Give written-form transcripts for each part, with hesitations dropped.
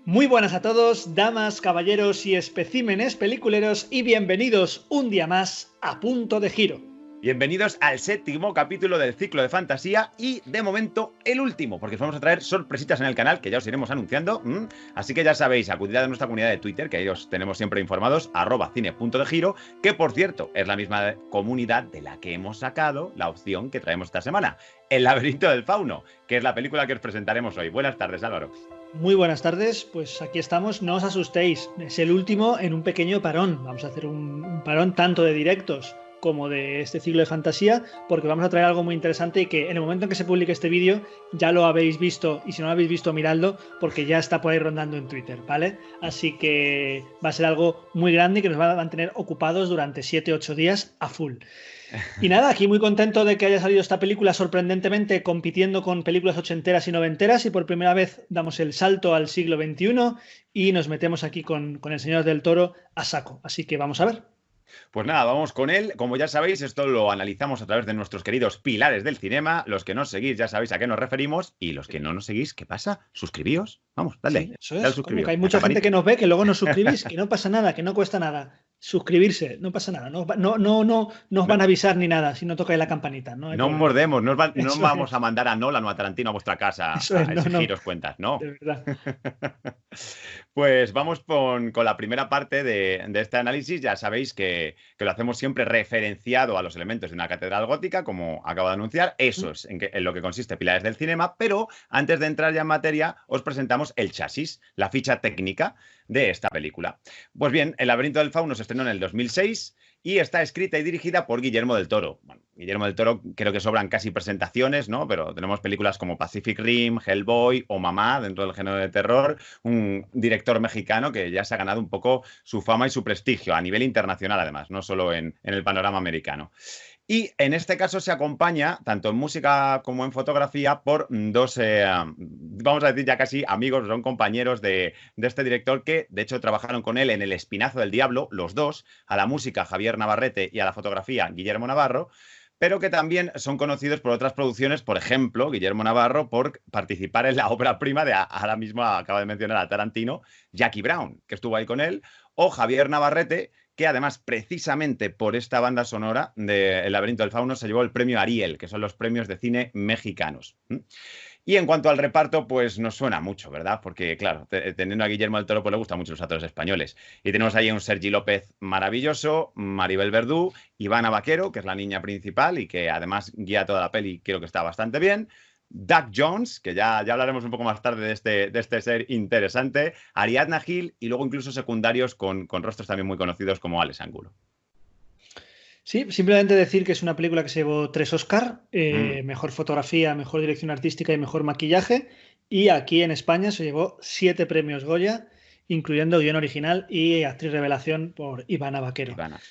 Muy buenas a todos, damas, caballeros y especímenes peliculeros, y bienvenidos un día más a Punto de Giro. Bienvenidos al 7º capítulo del ciclo de fantasía y, de momento, el último, porque os vamos a traer sorpresitas en el canal que ya os iremos anunciando. Así que ya sabéis, acudid a nuestra comunidad de Twitter, que ahí os tenemos siempre informados, @cine.degiro, que, por cierto, es la misma comunidad de la que hemos sacado la opción que traemos esta semana, El laberinto del fauno, que es la película que os presentaremos hoy. Buenas tardes, Álvaro. Muy buenas tardes, pues aquí estamos, no os asustéis, es el último en un pequeño parón. Vamos a hacer un parón tanto de directos como de este ciclo de fantasía, porque vamos a traer algo muy interesante y que en el momento en que se publique este vídeo ya lo habéis visto, y si no lo habéis visto, miradlo, porque ya está por ahí rondando en Twitter, ¿vale? Así que va a ser algo muy grande y que nos va a mantener ocupados durante 7-8 días a full. Y nada, aquí muy contento de que haya salido esta película sorprendentemente compitiendo con películas ochenteras y noventeras, y por primera vez damos el salto al siglo XXI y nos metemos aquí con el señor del Toro a saco. Así que vamos a ver. Pues nada, vamos con él. Como ya sabéis, esto lo analizamos a través de nuestros queridos pilares del cinema. Los que nos seguís ya sabéis a qué nos referimos, y los que no nos seguís, ¿qué pasa? Suscribíos. Vamos, dale. Sí, eso es. Como que hay mucha gente campanita. que nos ve, que luego nos suscribís, que no pasa nada, que no cuesta nada. Suscribirse, no pasa nada. No os van a avisar ni nada si no tocáis la campanita. No hay No problema. mordemos, no os vamos es. a mandar a Nolan o a Tarantino a vuestra casa Eso a es, no, exigiros cuentas, no. de verdad. Pues vamos con la primera parte de este análisis. Ya sabéis que lo hacemos siempre referenciado a los elementos de una catedral gótica, como acabo de anunciar. Eso es en lo que consiste Pilares del Cinema. Pero antes de entrar ya en materia, os presentamos el chasis, la ficha técnica de esta película. Pues bien, El laberinto del fauno se estrenó en el 2006 y está escrita y dirigida por Guillermo del Toro. Bueno, Guillermo del Toro, creo que sobran casi presentaciones, ¿no? Pero tenemos películas como Pacific Rim, Hellboy o Mamá, dentro del género de terror. Un director mexicano que ya se ha ganado un poco su fama y su prestigio a nivel internacional, además, no solo en el panorama americano. Y en este caso se acompaña, tanto en música como en fotografía, por dos, vamos a decir ya casi amigos, son compañeros de este director que, de hecho, trabajaron con él en El Espinazo del Diablo, los dos, a la música Javier Navarrete y a la fotografía Guillermo Navarro, pero que también son conocidos por otras producciones, por ejemplo, Guillermo Navarro, por participar en la ópera prima de, ahora mismo acabo de mencionar a Tarantino, Jackie Brown, que estuvo ahí con él, o Javier Navarrete, que además, precisamente por esta banda sonora de El laberinto del fauno, se llevó el premio Ariel, que son los premios de cine mexicanos. Y en cuanto al reparto, pues nos suena mucho, ¿verdad? Porque, claro, teniendo a Guillermo del Toro, pues le gustan mucho los actores españoles. Y tenemos ahí a un Sergi López maravilloso, Maribel Verdú, Ivana Vaquero, que es la niña principal y que además guía toda la peli, creo que está bastante bien. Doug Jones, que ya hablaremos un poco más tarde de este ser interesante, Ariadna Gil y luego incluso secundarios con rostros también muy conocidos como Alex Angulo. Sí, simplemente decir que es una película que se llevó 3 Oscar, mejor fotografía, mejor dirección artística y mejor maquillaje, y aquí en España se llevó 7 premios Goya, incluyendo guión original y actriz revelación por Ivana Vaquero. Ivana.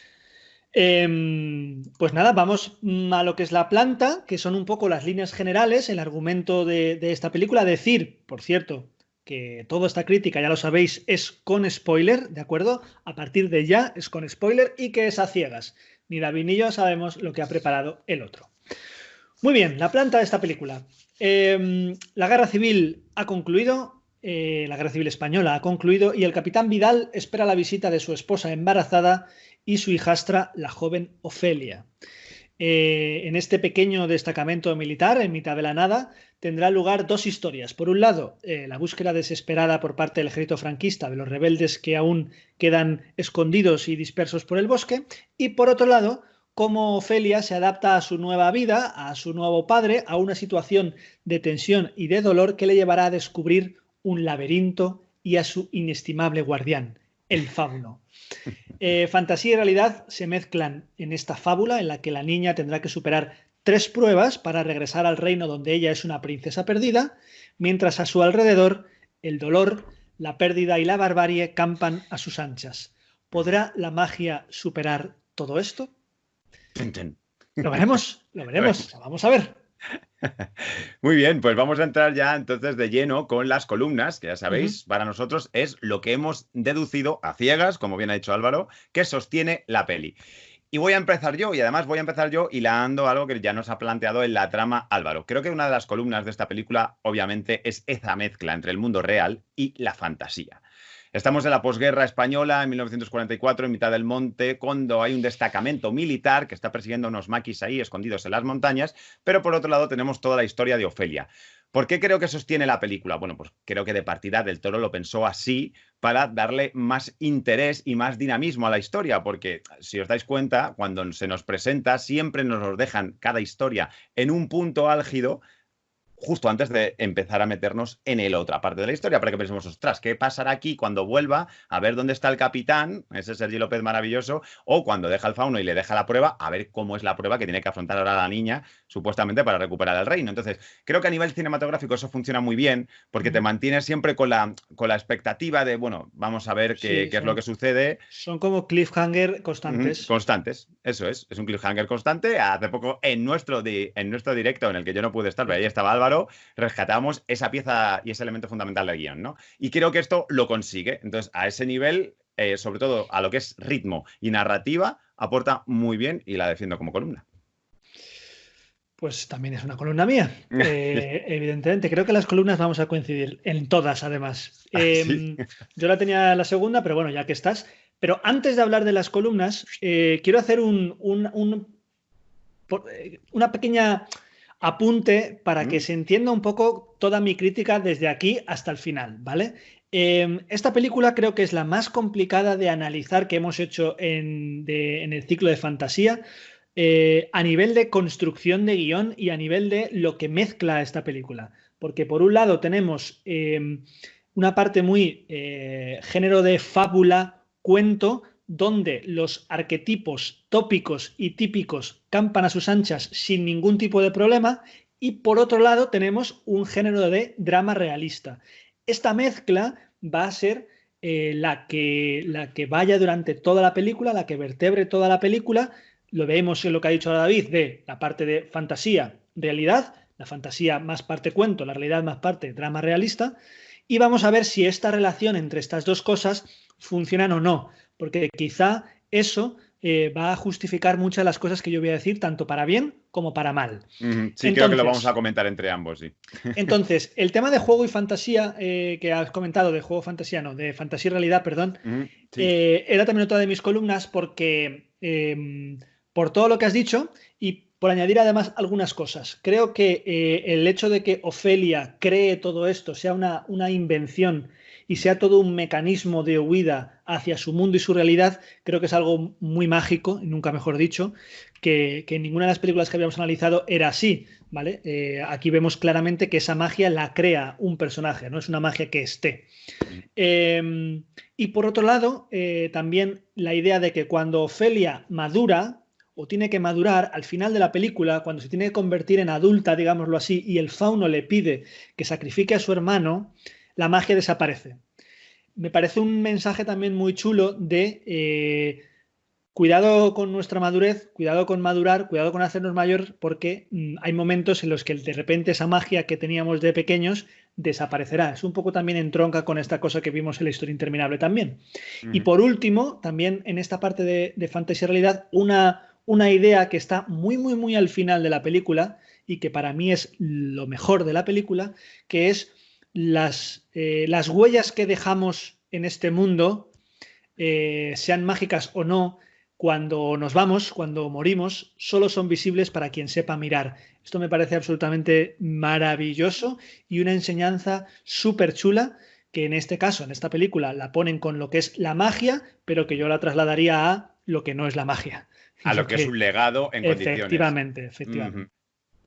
Pues nada, vamos a lo que es la planta, que son un poco las líneas generales, el argumento de esta película. Decir, por cierto, que toda esta crítica, ya lo sabéis, es con spoiler, ¿de acuerdo? A partir de ya es con spoiler y que es a ciegas. Ni David ni yo sabemos lo que ha preparado el otro. Muy bien, la planta de esta película. La guerra civil ha concluido, la guerra civil española ha concluido, y el capitán Vidal espera la visita de su esposa embarazada y su hijastra, la joven Ofelia. En este pequeño destacamento militar, en mitad de la nada, tendrá lugar 2 historias. Por un lado, la búsqueda desesperada por parte del ejército franquista de los rebeldes que aún quedan escondidos y dispersos por el bosque, y por otro lado, cómo Ofelia se adapta a su nueva vida, a su nuevo padre, a una situación de tensión y de dolor que le llevará a descubrir un laberinto y a su inestimable guardián, el fauno. Fantasía y realidad se mezclan en esta fábula en la que la niña tendrá que superar 3 pruebas para regresar al reino donde ella es una princesa perdida, mientras a su alrededor el dolor, la pérdida y la barbarie campan a sus anchas. ¿Podrá la magia superar todo esto? Lo veremos, vamos a ver. Muy bien, pues vamos a entrar ya entonces de lleno con las columnas, que ya sabéis, para nosotros es lo que hemos deducido a ciegas, como bien ha dicho Álvaro, que sostiene la peli. Y voy a empezar yo, y además voy a empezar yo hilando algo que ya nos ha planteado en la trama Álvaro. Creo que una de las columnas de esta película, obviamente, es esa mezcla entre el mundo real y la fantasía. Estamos en la posguerra española, en 1944, en mitad del monte, cuando hay un destacamento militar que está persiguiendo a unos maquis ahí escondidos en las montañas, pero por otro lado tenemos toda la historia de Ofelia. ¿Por qué creo que sostiene la película? Bueno, pues creo que de partida Del Toro lo pensó así para darle más interés y más dinamismo a la historia, porque si os dais cuenta, cuando se nos presenta, siempre nos los dejan cada historia en un punto álgido justo antes de empezar a meternos en la otra parte de la historia, para que pensemos, ostras, ¿qué pasará aquí cuando vuelva a ver dónde está el capitán, ese Sergi López maravilloso, o cuando deja el fauno y le deja la prueba, a ver cómo es la prueba que tiene que afrontar ahora la niña, supuestamente para recuperar el reino? Entonces, creo que a nivel cinematográfico eso funciona muy bien, porque te mantienes siempre con la expectativa de, bueno, vamos a ver qué es lo que sucede. Son como cliffhanger constantes. Constantes, eso es un cliffhanger constante. Hace poco en nuestro directo, en el que yo no pude estar, pero ahí estaba Álvaro, rescatamos esa pieza y ese elemento fundamental del guión, ¿no? Y creo que esto lo consigue. Entonces, a ese nivel, sobre todo a lo que es ritmo y narrativa, aporta muy bien y la defiendo como columna. Pues también es una columna mía, evidentemente. Creo que las columnas vamos a coincidir en todas, además. ¿Sí? Yo la tenía la segunda, pero bueno, ya que estás. Pero antes de hablar de las columnas, quiero hacer una pequeña apunte para que se entienda un poco toda mi crítica desde aquí hasta el final, ¿vale? Esta película creo que es la más complicada de analizar que hemos hecho en el ciclo de fantasía, a nivel de construcción de guión y a nivel de lo que mezcla esta película. Porque por un lado tenemos una parte muy género de fábula, cuento, donde los arquetipos tópicos y típicos campan a sus anchas sin ningún tipo de problema, y por otro lado tenemos un género de drama realista. Esta mezcla va a ser la que vaya durante toda la película, la que vertebre toda la película. Lo vemos en lo que ha dicho David de la parte de fantasía, realidad, la fantasía más parte cuento, la realidad más parte drama realista, y vamos a ver si esta relación entre estas dos cosas funcionan o no, porque quizá eso va a justificar muchas de las cosas que yo voy a decir, tanto para bien como para mal. Sí, entonces, creo que lo vamos a comentar entre ambos, sí. Entonces, el tema de juego y fantasía que has comentado, de juego fantasía, no, de fantasía y realidad, perdón, sí. era también otra de mis columnas porque por todo lo que has dicho y por añadir además algunas cosas. Creo que el hecho de que Ofelia cree todo esto, sea una invención y sea todo un mecanismo de huida hacia su mundo y su realidad, creo que es algo muy mágico, y nunca mejor dicho, que en ninguna de las películas que habíamos analizado era así, ¿vale? Aquí vemos claramente que esa magia la crea un personaje, no es una magia que esté. Y por otro lado, también la idea de que cuando Ofelia madura, o tiene que madurar al final de la película, cuando se tiene que convertir en adulta, digámoslo así, y el fauno le pide que sacrifique a su hermano, la magia desaparece. Me parece un mensaje también muy chulo de cuidado con nuestra madurez, cuidado con madurar, cuidado con hacernos mayor, porque hay momentos en los que de repente esa magia que teníamos de pequeños desaparecerá. Es un poco también entronca con esta cosa que vimos en la historia interminable también. Y por último, también en esta parte de fantasía y realidad, una idea que está muy, muy, muy al final de la película y que para mí es lo mejor de la película, que es las huellas que dejamos en este mundo, sean mágicas o no, cuando nos vamos, cuando morimos, solo son visibles para quien sepa mirar. Esto me parece absolutamente maravilloso y una enseñanza súper chula que en este caso, en esta película, la ponen con lo que es la magia, pero que yo la trasladaría a lo que no es la magia. A lo que es un legado en condiciones. Efectivamente.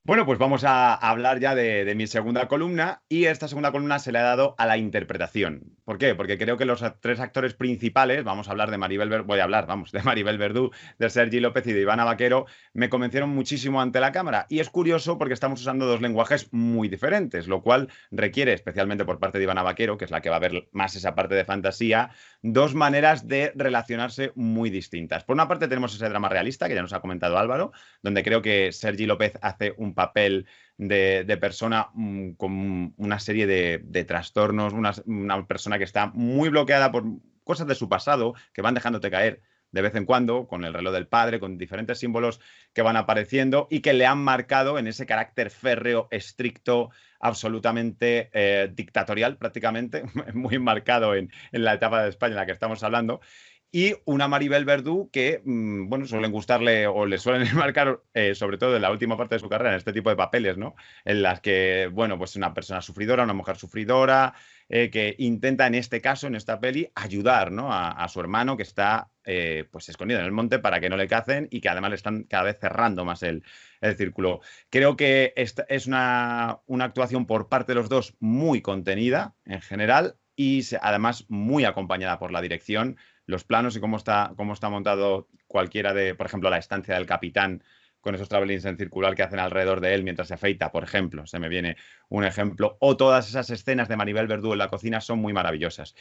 Bueno, pues vamos a hablar ya de mi segunda columna, y esta segunda columna se le ha dado a la interpretación. ¿Por qué? Porque creo que los tres actores principales, vamos a hablar de de Maribel Verdú, de Sergi López y de Ivana Baquero, me convencieron muchísimo ante la cámara. Y es curioso porque estamos usando dos lenguajes muy diferentes, lo cual requiere, especialmente por parte de Ivana Baquero, que es la que va a ver más esa parte de fantasía, dos maneras de relacionarse muy distintas. Por una parte tenemos ese drama realista, que ya nos ha comentado Álvaro, donde creo que Sergi López hace un papel de persona con una serie de trastornos, una persona que está muy bloqueada por cosas de su pasado que van dejándote caer de vez en cuando, con el reloj del padre, con diferentes símbolos que van apareciendo y que le han marcado en ese carácter férreo, estricto, absolutamente dictatorial prácticamente, muy marcado en la etapa de España en la que estamos hablando. Y una Maribel Verdú que, bueno, suelen gustarle o le suelen marcar, sobre todo en la última parte de su carrera, en este tipo de papeles, ¿no? En las que, bueno, pues una persona sufridora, una mujer sufridora, que intenta, en este caso, en esta peli, ayudar, ¿no? A su hermano que está, pues, escondido en el monte para que no le cacen y que además le están cada vez cerrando más el círculo. Creo que esta es una actuación por parte de los dos muy contenida, en general, y además muy acompañada por la dirección. Los planos y cómo está montado cualquiera de, por ejemplo, la estancia del capitán con esos travelings en circular que hacen alrededor de él mientras se afeita, por ejemplo, se me viene un ejemplo, o todas esas escenas de Maribel Verdú en la cocina son muy maravillosas.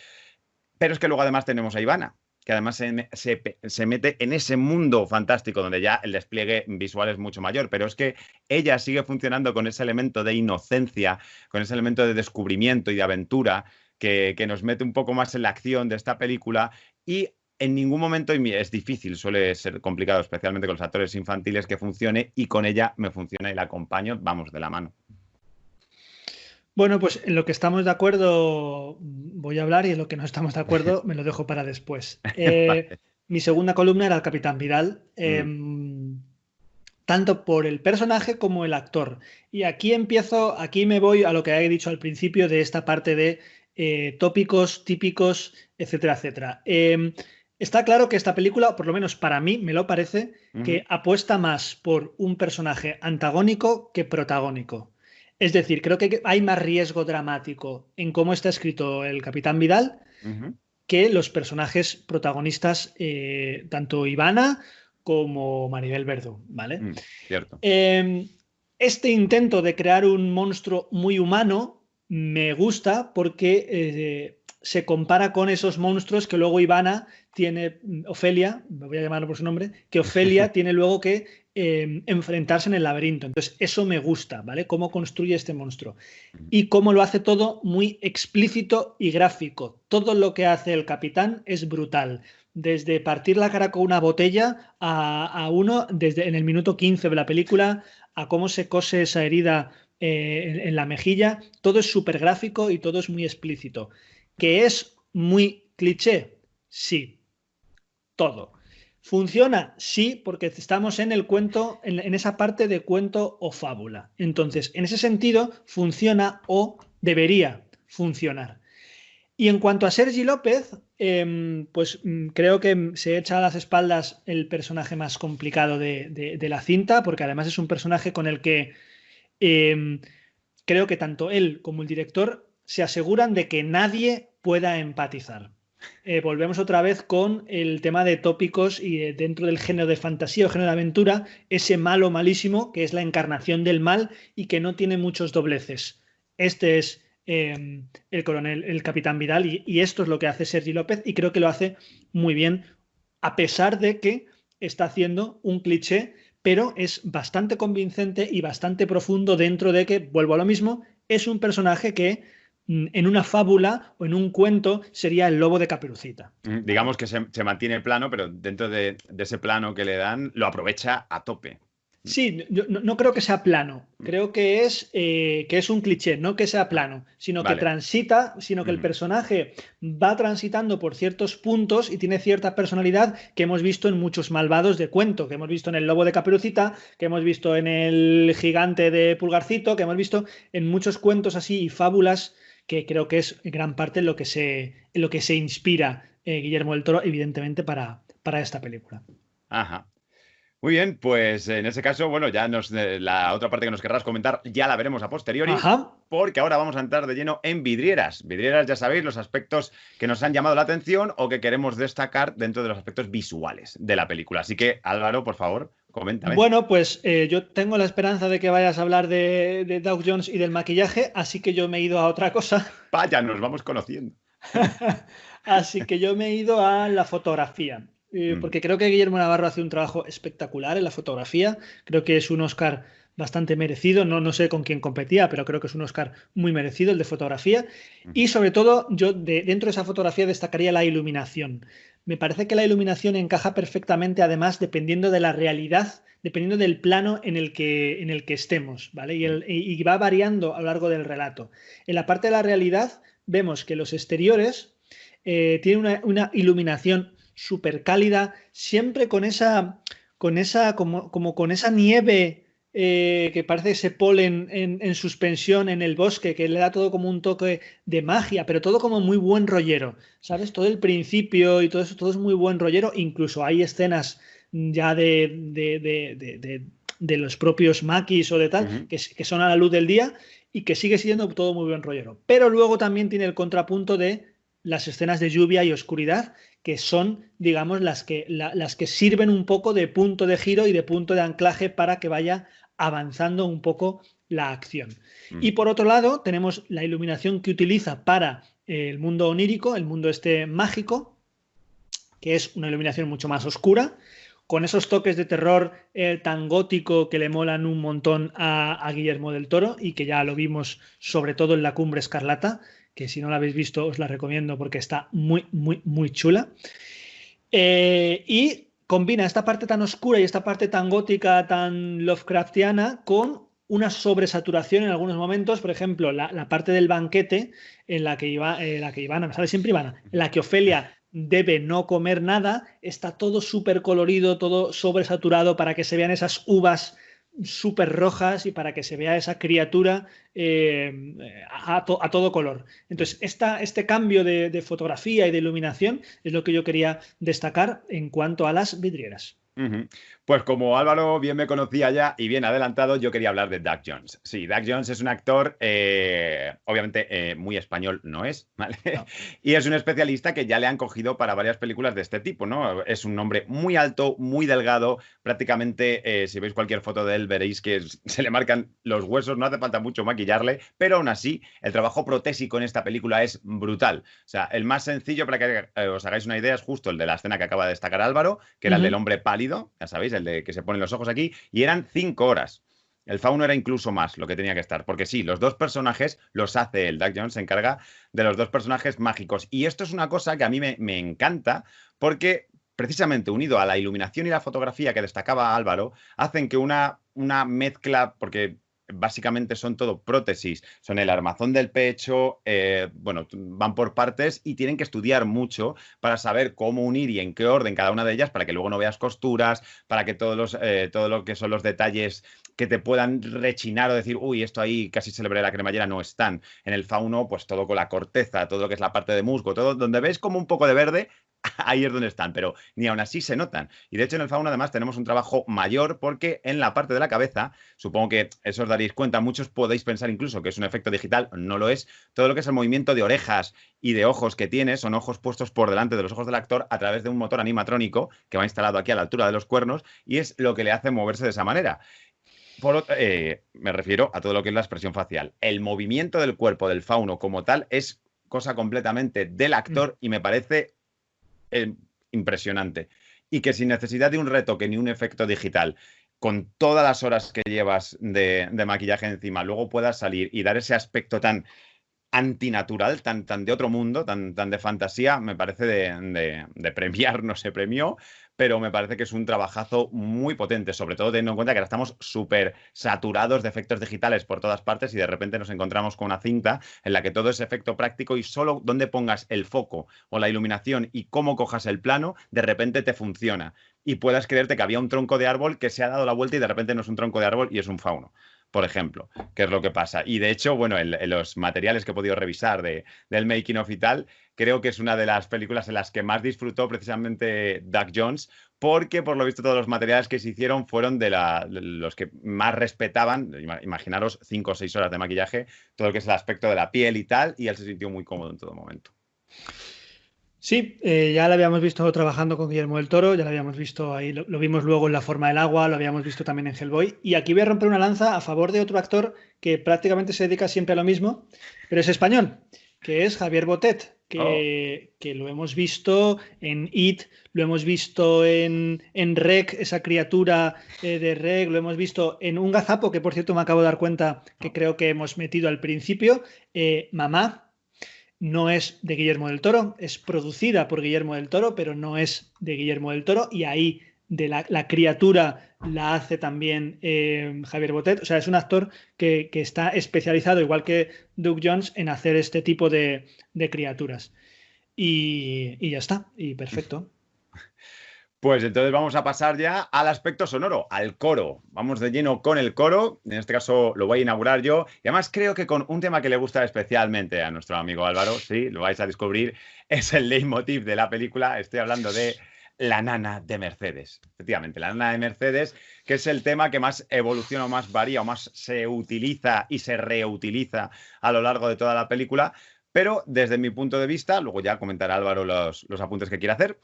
Pero es que luego además tenemos a Ivana, que además se mete en ese mundo fantástico donde ya el despliegue visual es mucho mayor, pero es que ella sigue funcionando con ese elemento de inocencia, con ese elemento de descubrimiento y de aventura que nos mete un poco más en la acción de esta película y en ningún momento, y es difícil, suele ser complicado, especialmente con los actores infantiles, que funcione y con ella me funciona y la acompaño, vamos, de la mano. Bueno, pues en lo que estamos de acuerdo voy a hablar y en lo que no estamos de acuerdo me lo dejo para después. Vale. Mi segunda columna era el Capitán Vidal, tanto por el personaje como el actor. Y aquí me voy a lo que he dicho al principio de esta parte de tópicos, típicos, etcétera, etcétera. Está claro que esta película, por lo menos para mí, me lo parece, que apuesta más por un personaje antagónico que protagónico. Es decir, creo que hay más riesgo dramático en cómo está escrito el Capitán Vidal que los personajes protagonistas, tanto Ivana como Maribel Verdú, ¿vale? Cierto. Este intento de crear un monstruo muy humano me gusta porque se compara con esos monstruos que luego Ivana tiene, Ofelia, me voy a llamarlo por su nombre, que Ofelia tiene luego que enfrentarse en el laberinto. Entonces, eso me gusta, ¿vale? Cómo construye este monstruo. Y cómo lo hace todo muy explícito y gráfico. Todo lo que hace el capitán es brutal. Desde partir la cara con una botella a uno, desde en el minuto 15 de la película, a cómo se cose esa herida en la mejilla, todo es súper gráfico y todo es muy explícito. ¿Que es muy cliché? Sí, todo. ¿Funciona? Sí, porque estamos en el cuento, en esa parte de cuento o fábula. Entonces, en ese sentido, funciona o debería funcionar. Y en cuanto a Sergi López, pues creo que se echa a las espaldas el personaje más complicado de la cinta, porque además es un personaje con el que creo que tanto él como el director se aseguran de que nadie pueda empatizar. Volvemos otra vez con el tema de tópicos y dentro del género de fantasía o género de aventura, ese malo malísimo que es la encarnación del mal y que no tiene muchos dobleces. Este es el capitán Vidal y esto es lo que hace Sergi López y creo que lo hace muy bien a pesar de que está haciendo un cliché, pero es bastante convincente y bastante profundo dentro de que, vuelvo a lo mismo, es un personaje que en una fábula o en un cuento sería el lobo de Caperucita. Digamos que se mantiene plano, pero dentro de ese plano que le dan, lo aprovecha a tope. Sí, yo no creo que sea plano, creo que es un cliché, no que sea plano, sino que transita, sino que el personaje va transitando por ciertos puntos y tiene cierta personalidad que hemos visto en muchos malvados de cuento, que hemos visto en el lobo de Caperucita, que hemos visto en el gigante de Pulgarcito, que hemos visto en muchos cuentos así y fábulas que creo que es gran parte en lo que se inspira Guillermo del Toro, evidentemente, para esta película. Ajá. Muy bien, pues en ese caso, bueno, ya la otra parte que nos querrás comentar ya la veremos a posteriori, porque ahora vamos a entrar de lleno en vidrieras. Vidrieras, ya sabéis, los aspectos que nos han llamado la atención o que queremos destacar dentro de los aspectos visuales de la película. Así que, Álvaro, por favor, coméntame. Bueno, pues yo tengo la esperanza de que vayas a hablar de Dow Jones y del maquillaje, así que yo me he ido a otra cosa. Vaya, nos vamos conociendo. Así que yo me he ido a la fotografía. Porque creo que Guillermo Navarro hace un trabajo espectacular en la fotografía. Creo que es un Oscar bastante merecido. No sé con quién competía, pero creo que es un Oscar muy merecido, el de fotografía. Y sobre todo, yo dentro de esa fotografía destacaría la iluminación. me parece que la iluminación encaja perfectamente, además, dependiendo de la realidad, dependiendo del plano en el que estemos, ¿vale? Y va variando a lo largo del relato. En la parte de la realidad vemos que los exteriores tienen una iluminación súper cálida, siempre como con esa nieve que parece ese polen en suspensión en el bosque, que le da todo como un toque de magia, pero todo como muy buen rollero, ¿sabes? Todo el principio y todo eso, todo es muy buen rollero. Incluso hay escenas ya de los propios maquis o de tal, que son a la luz del día y que sigue siendo todo muy buen rollero. Pero luego también tiene el contrapunto de las escenas de lluvia y oscuridad, que son, digamos, las que sirven un poco de punto de giro y de punto de anclaje para que vaya avanzando un poco la acción. Y por otro lado, tenemos la iluminación que utiliza para el mundo onírico, el mundo este mágico, que es una iluminación mucho más oscura, con esos toques de terror tan gótico que le molan un montón a Guillermo del Toro y que ya lo vimos sobre todo en La Cumbre Escarlata, que si no la habéis visto os la recomiendo porque está muy, muy, muy chula. Y combina esta parte tan oscura y esta parte tan gótica, tan Lovecraftiana, con una sobresaturación en algunos momentos. Por ejemplo, la parte del banquete en la que Ivana, me sale siempre Ivana, en la que Ofelia debe no comer nada, está todo súper colorido, todo sobresaturado para que se vean esas uvas súper rojas y para que se vea esa criatura a todo color. Entonces, este cambio de fotografía y de iluminación es lo que yo quería destacar en cuanto a las vidrieras. Pues como Álvaro bien me conocía ya y bien adelantado, yo quería hablar de Doug Jones. Sí, Doug Jones es un actor, obviamente muy español no es, ¿vale? No. Y es un especialista que ya le han cogido para varias películas de este tipo, ¿no? Es un hombre muy alto, muy delgado, prácticamente si veis cualquier foto de él veréis que se le marcan los huesos, no hace falta mucho maquillarle, pero aún así el trabajo protésico en esta película es brutal. O sea, el más sencillo para que os hagáis una idea es justo el de la escena que acaba de destacar Álvaro, que era el del hombre pálido, ya sabéis, el de que se ponen los ojos aquí, y eran 5 horas. El fauno era incluso más lo que tenía que estar, porque sí, los dos personajes los hace el Doug Jones, se encarga de los dos personajes mágicos. Y esto es una cosa que a mí me encanta, porque precisamente unido a la iluminación y la fotografía que destacaba Álvaro, hacen que una mezcla, porque básicamente son todo prótesis, son el armazón del pecho, bueno, van por partes y tienen que estudiar mucho para saber cómo unir y en qué orden cada una de ellas para que luego no veas costuras, para que todo lo que son los detalles que te puedan rechinar o decir, uy, esto ahí casi se le ve la cremallera, no están. En el fauno, pues todo con la corteza, todo lo que es la parte de musgo, todo donde ves como un poco de verde, ahí es donde están, pero ni aún así se notan. Y de hecho en el fauno además tenemos un trabajo mayor porque en la parte de la cabeza, supongo que eso os daréis cuenta, muchos podéis pensar incluso que es un efecto digital, no lo es. Todo lo que es el movimiento de orejas y de ojos que tiene son ojos puestos por delante de los ojos del actor a través de un motor animatrónico que va instalado aquí a la altura de los cuernos y es lo que le hace moverse de esa manera. Me refiero a todo lo que es la expresión facial. El movimiento del cuerpo del fauno como tal es cosa completamente del actor y me parece impresionante. Y que sin necesidad de un retoque ni un efecto digital, con todas las horas que llevas de maquillaje encima, luego puedas salir y dar ese aspecto tan antinatural, tan de otro mundo, tan de fantasía, me parece de premiar, no se premió, pero me parece que es un trabajazo muy potente, sobre todo teniendo en cuenta que ahora estamos súper saturados de efectos digitales por todas partes y de repente nos encontramos con una cinta en la que todo es efecto práctico y solo donde pongas el foco o la iluminación y cómo cojas el plano, de repente te funciona. Y puedas creerte que había un tronco de árbol que se ha dado la vuelta y de repente no es un tronco de árbol y es un fauno, por ejemplo, que es lo que pasa. Y de hecho, bueno, en los materiales que he podido revisar del making of y tal, creo que es una de las películas en las que más disfrutó precisamente Doug Jones, porque por lo visto todos los materiales que se hicieron fueron de los que más respetaban, imaginaros 5 o 6 horas de maquillaje, todo lo que es el aspecto de la piel y tal, y él se sintió muy cómodo en todo momento. Sí, ya lo habíamos visto trabajando con Guillermo del Toro, ya lo habíamos visto ahí, lo vimos luego en La Forma del Agua, lo habíamos visto también en Hellboy. Y aquí voy a romper una lanza a favor de otro actor que prácticamente se dedica siempre a lo mismo, pero es español, que es Javier Botet, que lo hemos visto en It, lo hemos visto en Rec, esa criatura de Rec, lo hemos visto en Un Gazapo, que por cierto me acabo de dar cuenta que creo que hemos metido al principio, Mamá. no es de Guillermo del Toro, es producida por Guillermo del Toro, pero no es de Guillermo del Toro, y ahí de la criatura la hace también Javier Botet. O sea, es un actor que está especializado, igual que Doug Jones, en hacer este tipo de criaturas. Y ya está, y perfecto. Pues entonces vamos a pasar ya al aspecto sonoro, al coro. Vamos de lleno con el coro. En este caso lo voy a inaugurar yo. Y además creo que con un tema que le gusta especialmente a nuestro amigo Álvaro, sí, lo vais a descubrir, es el leitmotiv de la película. Estoy hablando de La nana de Mercedes. Efectivamente, La nana de Mercedes, que es el tema que más evoluciona o más varía o más se utiliza y se reutiliza a lo largo de toda la película. Pero desde mi punto de vista, luego ya comentará Álvaro los apuntes que quiere hacer.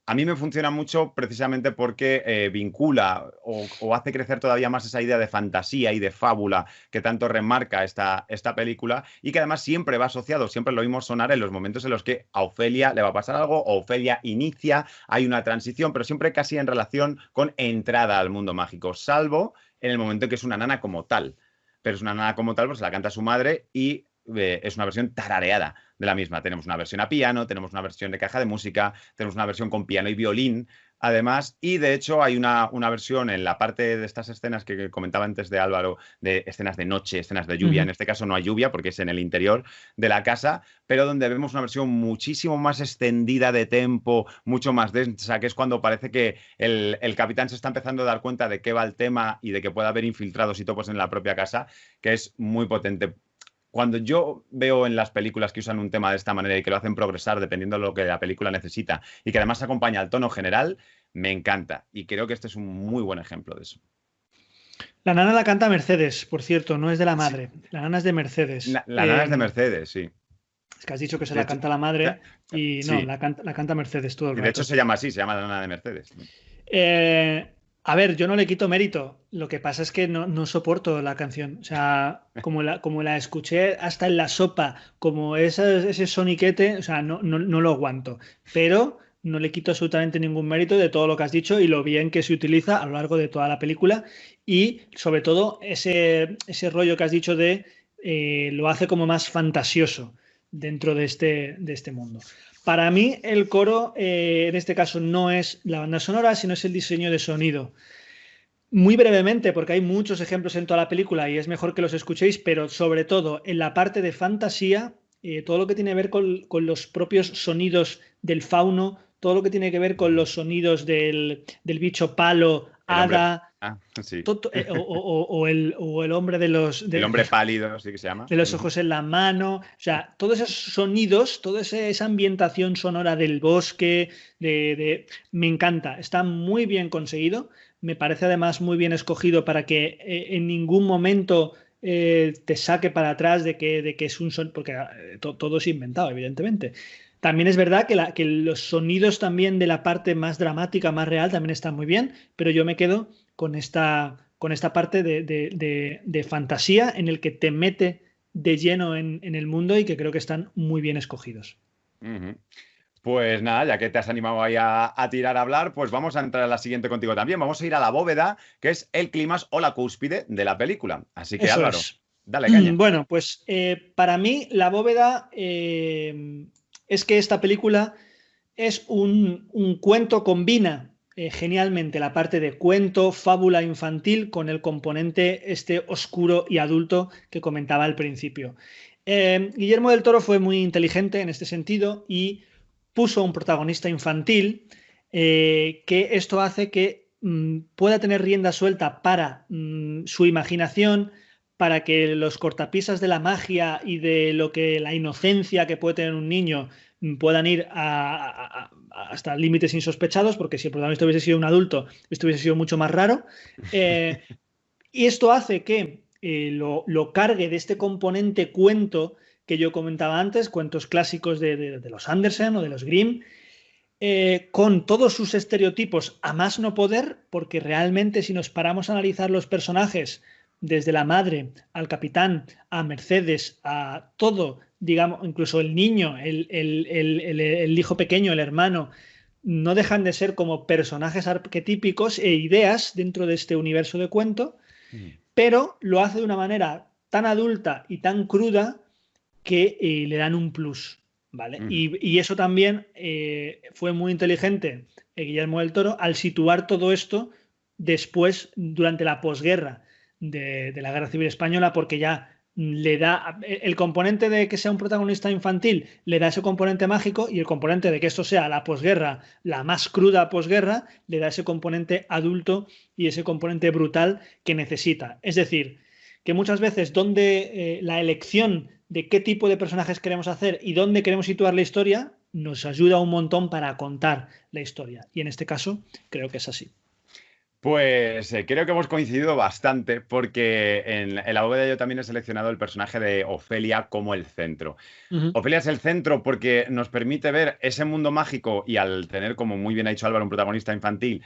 A mí me funciona mucho precisamente porque vincula o hace crecer todavía más esa idea de fantasía y de fábula que tanto remarca esta película y que además siempre va asociado, siempre lo oímos sonar en los momentos en los que a Ofelia le va a pasar algo, o Ofelia inicia, hay una transición, pero siempre casi en relación con entrada al mundo mágico, salvo en el momento en que es una nana como tal. Pero es una nana como tal, pues se la canta su madre y es una versión tarareada de la misma. Tenemos una versión a piano, tenemos una versión de caja de música, tenemos una versión con piano y violín, además, y de hecho hay una versión en la parte de estas escenas que comentaba antes de Álvaro, de escenas de noche, escenas de lluvia. En este caso no hay lluvia porque es en el interior de la casa, pero donde vemos una versión muchísimo más extendida de tempo, mucho más densa, que es cuando parece que el capitán se está empezando a dar cuenta de qué va el tema y de que puede haber infiltrados y topos en la propia casa, que es muy potente. Cuando yo veo en las películas que usan un tema de esta manera y que lo hacen progresar dependiendo de lo que la película necesita y que además acompaña al tono general, me encanta. Y creo que este es un muy buen ejemplo de eso. La nana la canta Mercedes, por cierto, no es de la Sí. madre. La nana es de Mercedes. La nana es de Mercedes, sí. Es que has dicho que se De la hecho, canta la madre y no, sí. la canta Mercedes todo el Y de hecho rato. se llama así, se llama la nana de Mercedes. A ver, yo no le quito mérito. Lo que pasa es que no soporto la canción. O sea, como la escuché hasta en la sopa, como ese soniquete, o sea, no lo aguanto. Pero no le quito absolutamente ningún mérito de todo lo que has dicho y lo bien que se utiliza a lo largo de toda la película. Y sobre todo ese rollo que has dicho de lo hace como más fantasioso dentro de este mundo. Para mí, el coro, en este caso, no es la banda sonora, sino es el diseño de sonido. Muy brevemente, porque hay muchos ejemplos en toda la película y es mejor que los escuchéis, pero sobre todo en la parte de fantasía, todo lo que tiene que ver con los propios sonidos del fauno, todo lo que tiene que ver con los sonidos del bicho palo, El hombre. hada, Sí. o el hombre El hombre pálido, sí que se llama. de los ojos en la mano, o sea, todos esos sonidos, toda esa ambientación sonora del bosque, me encanta, está muy bien conseguido, me parece además muy bien escogido para que en ningún momento te saque para atrás de que es un son, porque todo es inventado, evidentemente. También es verdad que los sonidos también de la parte más dramática, más real, también están muy bien, pero yo me quedo con esta parte de fantasía en el que te mete de lleno en el mundo y que creo que están muy bien escogidos. Ujú. Pues nada, ya que te has animado ahí a tirar a hablar, pues vamos a entrar a la siguiente contigo también. Vamos a ir a la bóveda, que es el clímax o la cúspide de la película. Así que Eso Álvaro, es. dale caña. Bueno, pues para mí la bóveda es que esta película es un cuento, combina genialmente la parte de cuento, fábula infantil con el componente este oscuro y adulto que comentaba al principio. Guillermo del Toro fue muy inteligente en este sentido y puso un protagonista infantil que esto hace que pueda tener rienda suelta para su imaginación, para que los cortapisas de la magia y de lo que la inocencia que puede tener un niño puedan ir hasta límites insospechados, porque si el protagonista hubiese sido un adulto, esto hubiese sido mucho más raro. Y esto hace que lo cargue de este componente cuento que yo comentaba antes, cuentos clásicos de los Andersen o de los Grimm, con todos sus estereotipos a más no poder, porque realmente si nos paramos a analizar los personajes, desde la madre al capitán, a Mercedes, a todo, digamos, incluso el niño, el hijo pequeño, el hermano, no dejan de ser como personajes arquetípicos e ideas dentro de este universo de cuento, pero lo hace de una manera tan adulta y tan cruda que le dan un plus, ¿vale? Y eso también fue muy inteligente Guillermo del Toro al situar todo esto después, durante la posguerra de la Guerra Civil Española, porque ya le da el componente de que sea un protagonista infantil, le da ese componente mágico, y el componente de que esto sea la posguerra, la más cruda posguerra, le da ese componente adulto y ese componente brutal que necesita. Es decir, que muchas veces donde la elección de qué tipo de personajes queremos hacer y dónde queremos situar la historia nos ayuda un montón para contar la historia. Y en este caso creo que es así. Pues creo que hemos coincidido bastante porque en la bóveda yo también he seleccionado el personaje de Ofelia como el centro. Ofelia es el centro porque nos permite ver ese mundo mágico y, al tener, como muy bien ha dicho Álvaro, un protagonista infantil,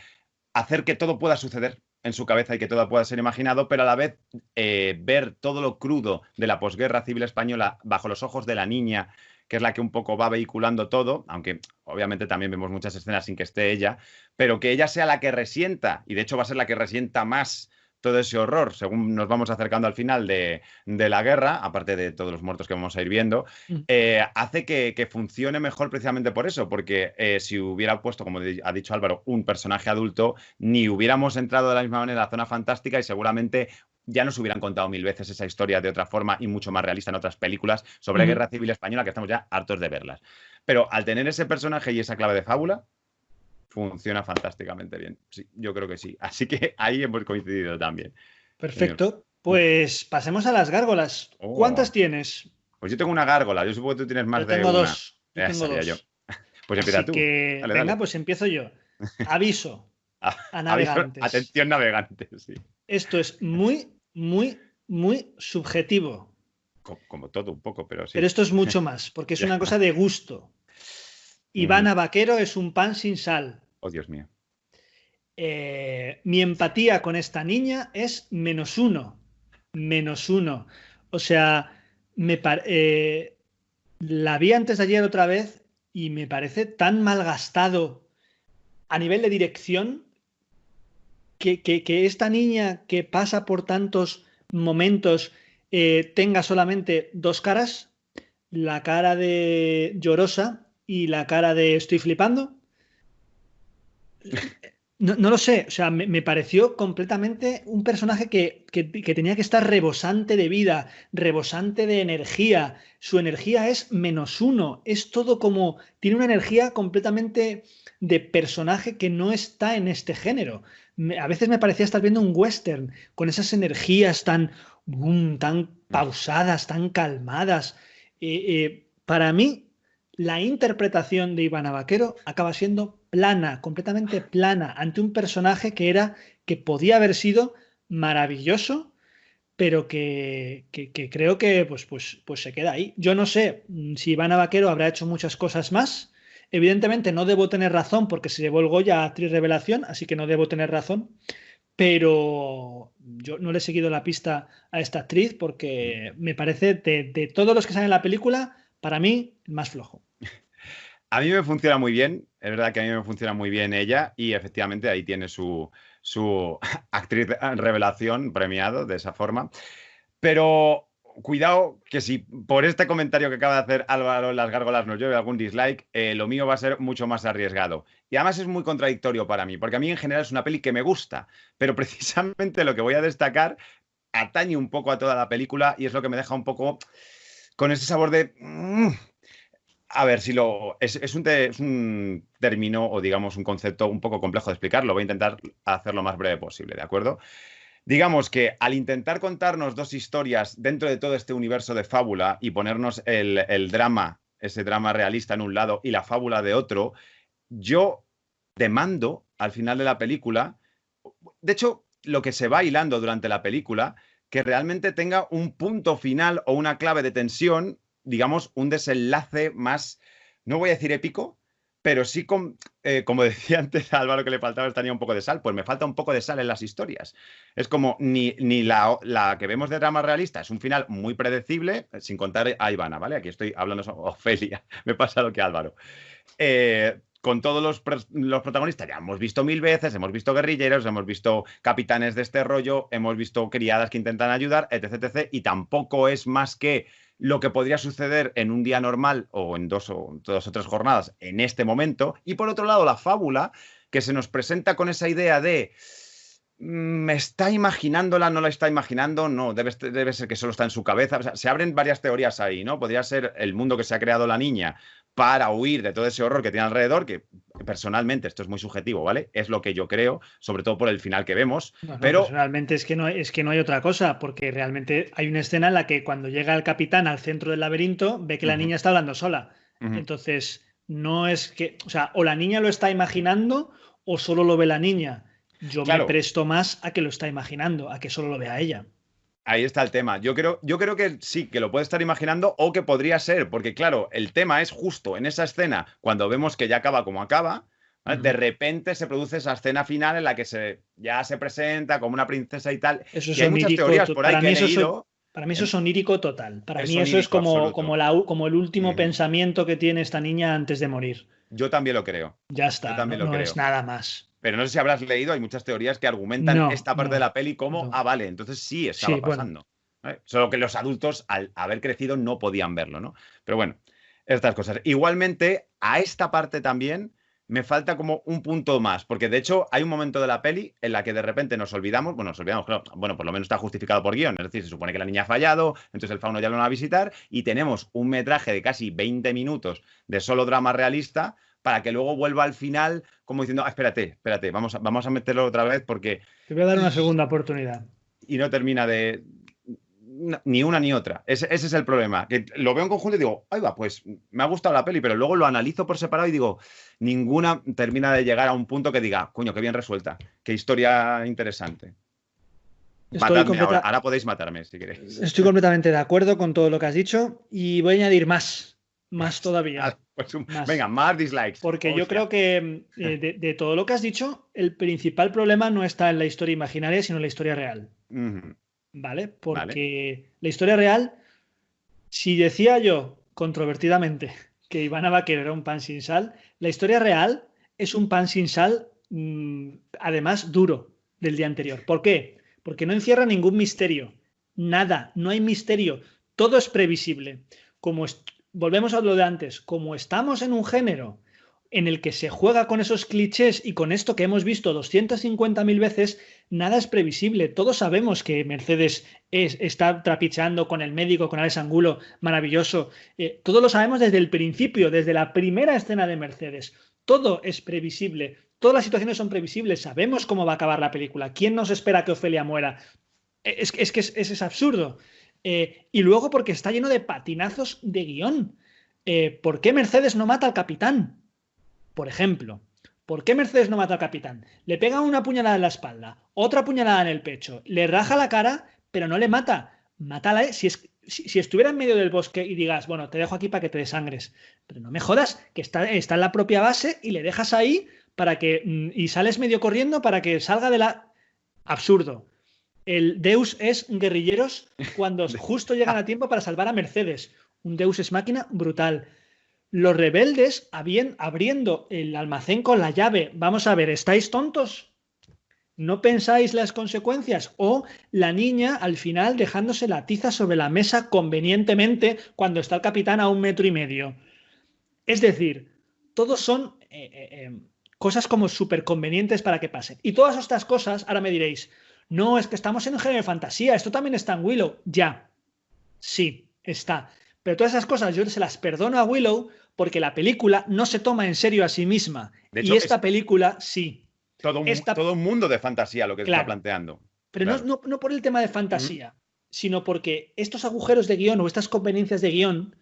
hacer que todo pueda suceder en su cabeza y que todo pueda ser imaginado, pero a la vez ver todo lo crudo de la posguerra civil española bajo los ojos de la niña, que es la que un poco va vehiculando todo, aunque obviamente también vemos muchas escenas sin que esté ella, pero que ella sea la que resienta, y de hecho va a ser la que resienta más todo ese horror, según nos vamos acercando al final de la guerra, aparte de todos los muertos que vamos a ir viendo, hace que funcione mejor precisamente por eso, porque si hubiera puesto, como ha dicho Álvaro, un personaje adulto, ni hubiéramos entrado de la misma manera a la zona fantástica y seguramente ya nos hubieran contado 1000 veces esa historia de otra forma y mucho más realista en otras películas sobre Guerra Civil Española, que estamos ya hartos de verlas. Pero al tener ese personaje y esa clave de fábula, funciona fantásticamente bien. Sí, yo creo que sí. Así que ahí hemos coincidido también. Perfecto. Pues pasemos a las gárgolas. Oh. ¿Cuántas tienes? Pues yo tengo una gárgola. Yo supongo que tú tienes más de una. Tengo dos. Ya tengo sabía dos. yo. Pues empieza Así tú. que, dale, venga, dale. pues empiezo yo. Aviso a navegantes. Atención, navegantes. Sí. Esto es muy, muy, muy subjetivo. Como todo un poco, pero sí. Pero esto es mucho más, porque es una cosa de gusto. Ivana Vaquero es un pan sin sal. Oh, Dios mío. Mi empatía con esta niña es -1. -1. O sea, la vi antes de ayer otra vez y me parece tan malgastado a nivel de dirección que esta niña que pasa por tantos momentos tenga solamente dos caras, la cara de llorosa y la cara de estoy flipando. No lo sé, o sea, me pareció completamente un personaje que tenía que estar rebosante de vida, rebosante de energía. Su energía es -1, es todo como, tiene una energía completamente de personaje que no está en este género. A veces me parecía estar viendo un western con esas energías tan pausadas, tan calmadas. Para mí, la interpretación de Ivana Vaquero acaba siendo plana, completamente plana, ante un personaje que podía haber sido maravilloso, pero que creo que pues se queda ahí. Yo no sé si Ivana Vaquero habrá hecho muchas cosas más. Evidentemente no debo tener razón porque se llevó el Goya a actriz revelación, así que no debo tener razón. Pero yo no le he seguido la pista a esta actriz porque me parece, de todos los que salen en la película, para mí, el más flojo. A mí me funciona muy bien, es verdad que a mí me funciona muy bien ella y efectivamente ahí tiene su actriz revelación premiado de esa forma. Pero cuidado que si por este comentario que acaba de hacer Álvaro en las gárgolas nos lleve algún dislike, lo mío va a ser mucho más arriesgado. Y además es muy contradictorio para mí, porque a mí en general es una peli que me gusta, pero precisamente lo que voy a destacar atañe un poco a toda la película y es lo que me deja un poco con ese sabor de... A ver, si es un término o digamos un concepto un poco complejo de explicarlo. Voy a intentar hacerlo lo más breve posible, ¿de acuerdo? Digamos que al intentar contarnos dos historias dentro de todo este universo de fábula y ponernos el drama, ese drama realista en un lado y la fábula de otro, yo demando al final de la película, de hecho, lo que se va hilando durante la película, que realmente tenga un punto final o una clave de tensión, digamos, un desenlace más, no voy a decir épico, pero sí, como decía antes a Álvaro que le faltaba tenía un poco de sal, pues me falta un poco de sal en las historias. Es como ni la que vemos de drama realista es un final muy predecible, sin contar a Ivana, ¿vale? Aquí estoy hablando sobre Ofelia, me pasa lo que Álvaro. Con todos los protagonistas ya hemos visto 1000 veces, hemos visto guerrilleros, hemos visto capitanes de este rollo, hemos visto criadas que intentan ayudar, etc, etc. Y tampoco es más que lo que podría suceder en un día normal o en dos o 3 jornadas en este momento. Y por otro lado, la fábula, que se nos presenta con esa idea de ¿me está imaginándola? ¿No la está imaginando? No, debe ser que solo está en su cabeza. O sea, se abren varias teorías ahí, ¿no? Podría ser el mundo que se ha creado la niña para huir de todo ese horror que tiene alrededor, que personalmente, esto es muy subjetivo, ¿vale? Es lo que yo creo, sobre todo por el final que vemos. No, pero personalmente es que no hay otra cosa, porque realmente hay una escena en la que cuando llega el capitán al centro del laberinto, ve que la niña está hablando sola. Entonces, no es que, o sea, o la niña lo está imaginando o solo lo ve la niña. Yo me presto más a que lo está imaginando, a que solo lo vea ella. Ahí está el tema. Yo creo que sí, que lo puede estar imaginando o que podría ser, porque claro, el tema es justo en esa escena, cuando vemos que ya acaba como acaba, ¿vale? De repente se produce esa escena final en la que ya se presenta como una princesa y tal. Eso es y hay muchas teorías por ahí que he leído. Para mí eso es onírico total. Para mí eso es como el último pensamiento que tiene esta niña antes de morir. Yo también lo creo. Ya está, no es nada más. Pero no sé si habrás leído, hay muchas teorías que argumentan esta parte de la peli como, vale, entonces sí estaba pasando. Bueno. Solo que los adultos, al haber crecido, no podían verlo, ¿no? Pero bueno, estas cosas. Igualmente, a esta parte también me falta como un punto más, porque de hecho hay un momento de la peli en la que de repente nos olvidamos, claro, bueno, por lo menos está justificado por guión, es decir, se supone que la niña ha fallado, entonces el fauno ya lo va a visitar y tenemos un metraje de casi 20 minutos de solo drama realista para que luego vuelva al final como diciendo, espérate, vamos a meterlo otra vez porque... Te voy a dar una segunda oportunidad. Y no termina de... Ni una ni otra. Ese es el problema. Que lo veo en conjunto y digo, ahí va, pues me ha gustado la peli, pero luego lo analizo por separado y digo, ninguna termina de llegar a un punto que diga, coño, qué bien resuelta, qué historia interesante. Matadme ahora podéis matarme si queréis. Estoy completamente de acuerdo con todo lo que has dicho y voy a añadir más todavía. Pues venga, más dislikes. Porque yo creo que de todo lo que has dicho, el principal problema no está en la historia imaginaria, sino en la historia real. ¿Vale? Porque la historia real, si decía yo controvertidamente que Ivana Vaquero era un pan sin sal, la historia real es un pan sin sal, además duro, del día anterior. ¿Por qué? Porque no encierra ningún misterio. Nada, no hay misterio. Todo es previsible. Volvemos a lo de antes. Como estamos en un género en el que se juega con esos clichés y con esto que hemos visto 250.000 veces, nada es previsible. Todos sabemos que Mercedes está trapicheando con el médico, con Alex Angulo, maravilloso. Todos lo sabemos desde el principio, desde la primera escena de Mercedes. Todo es previsible. Todas las situaciones son previsibles. Sabemos cómo va a acabar la película. ¿Quién nos espera que Ofelia muera? Es que es absurdo. Y luego porque está lleno de patinazos de guión. ¿Por qué Mercedes no mata al capitán? Por ejemplo, ¿por qué Mercedes no mata al capitán? Le pega una puñalada en la espalda, otra puñalada en el pecho, le raja la cara, pero no le mata. Mátala, si estuviera en medio del bosque y digas, bueno, te dejo aquí para que te desangres. Pero no me jodas, que está en la propia base y le dejas ahí y sales medio corriendo para que salga de la... Absurdo. El Deus es guerrilleros cuando justo llegan a tiempo para salvar a Mercedes. Un Deus es máquina brutal. Los rebeldes abriendo el almacén con la llave. Vamos a ver, ¿estáis tontos? ¿No pensáis las consecuencias? O la niña al final dejándose la tiza sobre la mesa convenientemente cuando está el capitán a 1,5 metros. Es decir, todos son cosas como súper convenientes para que pasen. Y todas estas cosas, ahora me diréis, no, es que estamos en un género de fantasía, esto también está en Willow. Ya, sí, está. Pero todas esas cosas yo se las perdono a Willow porque la película no se toma en serio a sí misma. De hecho, y esta película sí. Todo un mundo de fantasía lo que está planteando. Pero no por el tema de fantasía, sino porque estos agujeros de guión o estas conveniencias de guión,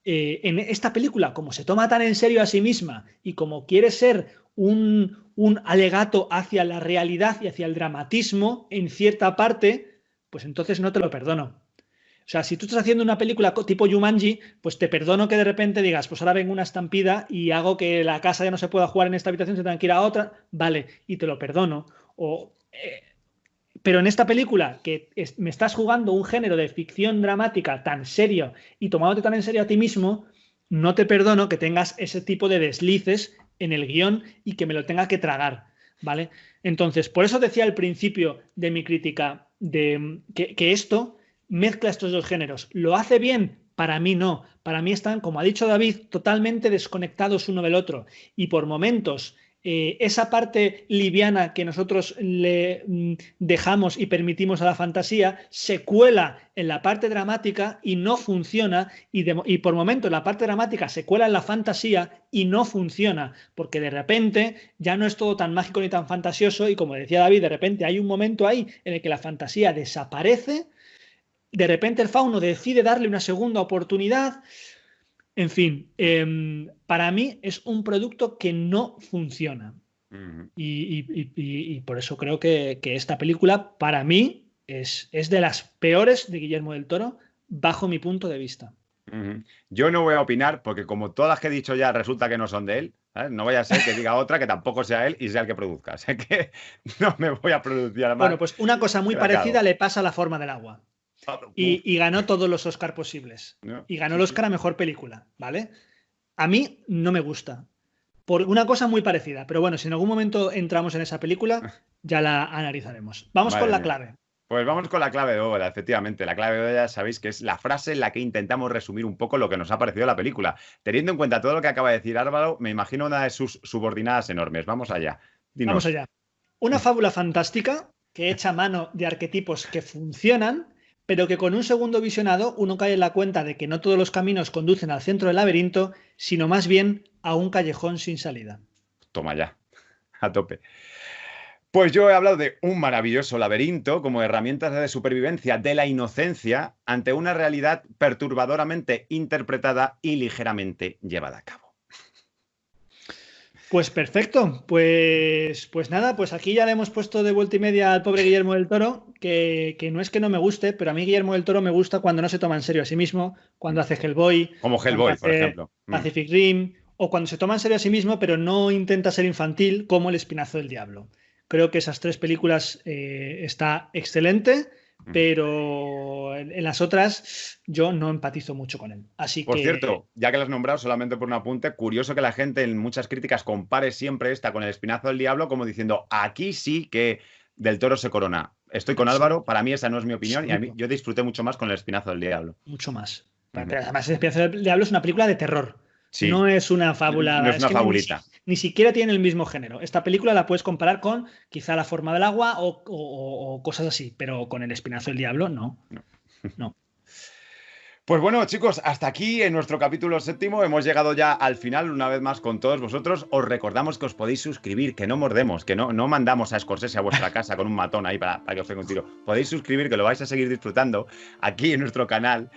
en esta película, como se toma tan en serio a sí misma y como quiere ser un alegato hacia la realidad y hacia el dramatismo en cierta parte, pues entonces no te lo perdono. O sea, si tú estás haciendo una película tipo Jumanji, pues te perdono que de repente digas, pues ahora vengo una estampida y hago que la casa ya no se pueda jugar en esta habitación, se tenga que ir a otra, vale, y te lo perdono. Pero en esta película, que me estás jugando un género de ficción dramática tan serio y tomándote tan en serio a ti mismo, no te perdono que tengas ese tipo de deslices en el guión y que me lo tenga que tragar, ¿vale? Entonces, por eso decía al principio de mi crítica de que esto mezcla estos dos géneros. ¿Lo hace bien? Para mí no. Para mí están, como ha dicho David, totalmente desconectados uno del otro. Y por momentos, esa parte liviana que nosotros le dejamos y permitimos a la fantasía se cuela en la parte dramática y no funciona. Y por momentos la parte dramática se cuela en la fantasía y no funciona. Porque de repente ya no es todo tan mágico ni tan fantasioso. Y como decía David, de repente hay un momento ahí en el que la fantasía desaparece. De repente el fauno decide darle una segunda oportunidad. En fin, para mí es un producto que no funciona. Y por eso creo que esta película, para mí, es de las peores de Guillermo del Toro, bajo mi punto de vista. Yo no voy a opinar porque como todas las que he dicho ya resulta que no son de él, ¿sabes? No vaya a ser que diga otra que tampoco sea él y sea el que produzca. Así que no me voy a pronunciar más. Bueno, pues una cosa muy parecida le pasa a La forma del agua. Y ganó todos los Oscars posibles. Y ganó el Oscar a Mejor Película, ¿vale? A mí no me gusta. Por una cosa muy parecida. Pero bueno, si en algún momento entramos en esa película, ya la analizaremos. Vamos con la clave. Pues vamos con la clave de bóveda, efectivamente. La clave de bóveda, sabéis que es la frase en la que intentamos resumir un poco lo que nos ha parecido la película. Teniendo en cuenta todo lo que acaba de decir Álvaro, me imagino una de sus subordinadas enormes. Vamos allá. Dinos. Vamos allá. Una fábula fantástica que echa mano de arquetipos que funcionan, pero que con un segundo visionado uno cae en la cuenta de que no todos los caminos conducen al centro del laberinto, sino más bien a un callejón sin salida. Toma ya, a tope. Pues yo he hablado de un maravilloso laberinto como herramientas de supervivencia de la inocencia ante una realidad perturbadoramente interpretada y ligeramente llevada a cabo. Pues perfecto, pues nada, pues aquí ya le hemos puesto de vuelta y media al pobre Guillermo del Toro, que no es que no me guste, pero a mí Guillermo del Toro me gusta cuando no se toma en serio a sí mismo, cuando hace Hellboy, como Hellboy, por ejemplo, Pacific Rim, o cuando se toma en serio a sí mismo, pero no intenta ser infantil, como El Espinazo del Diablo. Creo que esas tres películas está excelente, pero en las otras yo no empatizo mucho con él. Así por que... cierto, ya que lo has nombrado, solamente por un apunte, curioso que la gente en muchas críticas compare siempre esta con El Espinazo del Diablo, como diciendo, aquí sí que Del Toro se corona. Estoy con Álvaro, para mí esa no es mi opinión, y a mí, yo disfruté mucho más con El Espinazo del Diablo. Mucho más. Pero además, El Espinazo del Diablo es una película de terror. Sí. No es una fábula. No es una fabulita. Ni siquiera tiene el mismo género. Esta película la puedes comparar con quizá La forma del agua o cosas así, pero con El Espinazo del Diablo no. Pues bueno, chicos, hasta aquí en nuestro capítulo 7 hemos llegado ya al final, una vez más con todos vosotros. Os recordamos que os podéis suscribir, que no mordemos, que no mandamos a Scorsese a vuestra casa con un matón ahí para que os pegue un tiro. Podéis suscribir, que lo vais a seguir disfrutando aquí en nuestro canal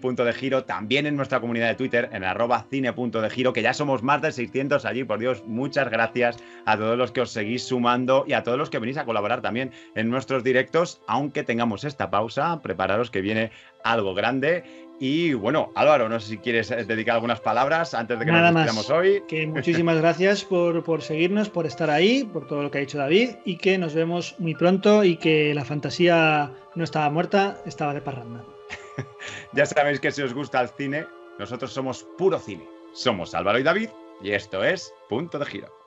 Punto de Giro, también en nuestra comunidad de Twitter, en @cine.degiro, que ya somos más de 600 allí, por Dios. Muchas gracias a todos los que os seguís sumando y a todos los que venís a colaborar también en nuestros directos, aunque tengamos esta pausa. Prepararos que viene algo grande. Y bueno, Álvaro, no sé si quieres dedicar algunas palabras antes de que nos despidamos hoy. Que muchísimas gracias por seguirnos, por estar ahí, por todo lo que ha dicho David, y que nos vemos muy pronto y que la fantasía no estaba muerta, estaba de parranda. Ya sabéis que si os gusta el cine, nosotros somos puro cine. Somos Álvaro y David y esto es Punto de Giro.